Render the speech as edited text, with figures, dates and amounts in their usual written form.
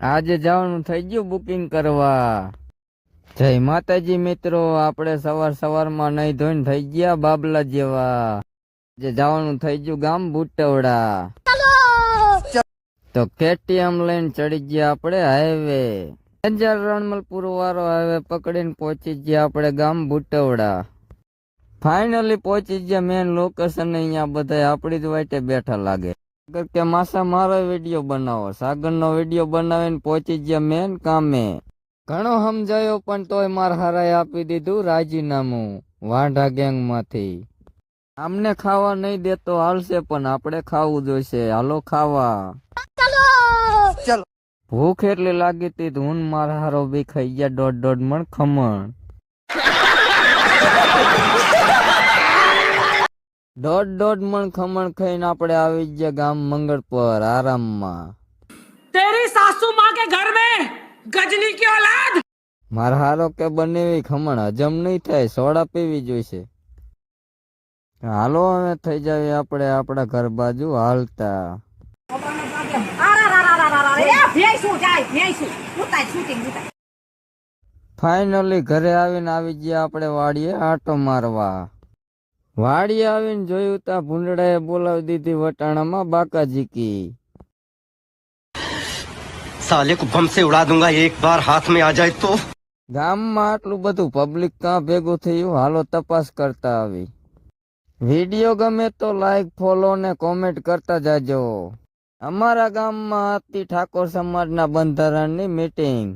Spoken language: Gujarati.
આજે જવાનું થઈ ગયું બુકિંગ કરવા। જય માતાજી મિત્રો, આપણે સવારમાં નહીં ધોઈને થઈ ગયા બાબલા જેવા। આજે જવાનું થઈ ગયું ગામ બુટવડા। તો કેટીએમ લઈને ચડી ગયા આપણે હાઈવે। રણમલપુર વાળો હાઈવે પકડીને પહોંચી ગયા આપણે ગામ બુટવડા। ફાઇનલી પહોંચી ગયા મેન લોકેશન। અહીંયા બધા આપણી જ વાટે બેઠા લાગે કે માસા મારો વિડીયો બનાવો। સાગરનો વિડીયો બનાવીને પહોંચી ગયા મેન કામે। ઘણો સમજાયો પણ તોય માર હારાએ આપી દીધું રાજીનામું વાંઢા ગેંગમાંથી। આમને ખાવા નહીં દેતો હાલશે પણ આપણે ખાવું જોઈશે। હાલો ખાવા। ભૂખ એટલી લાગી હતી હું મારા હારો બી ખાઈ ગયા દોઢ મણ ખમણ। દોઢ મણ ખમણ ખાઈને આપણે આવી ગયા ગામ મંગળ પર આરામમાં। तेरी सासू माँ के घर में गजनी की औलाद। મારા હારો કે બનેવી ખમણ હજમ નહીં થાય, સોડા પીવી જોઈશે। હાલો હવે થઈ જાવી આપણે આપણા ઘર બાજુ હાલતા। ફાઇનલી ઘરે આવીને આવી ગયા આપણે વાડીએ આટો મારવા। વાડીએ આવીને જોયું તા ભૂંડડાએ બોલાવી દીધી વટાણામાં બાકાજી કી। साले को बम से उड़ा दूंगा एक बार हाथ में आ जाए तो। ગામમાં આટલું બધું પબ્લિક કાં ભેગું થયું હાલો તપાસ કરતા આવી। વિડીયો ગમે તો લાઈક ફોલો ને કોમેન્ટ કરતા જાજો। અમારા ગામમાં હતી ઠાકોર સમાજના બંધારણની મીટિંગ।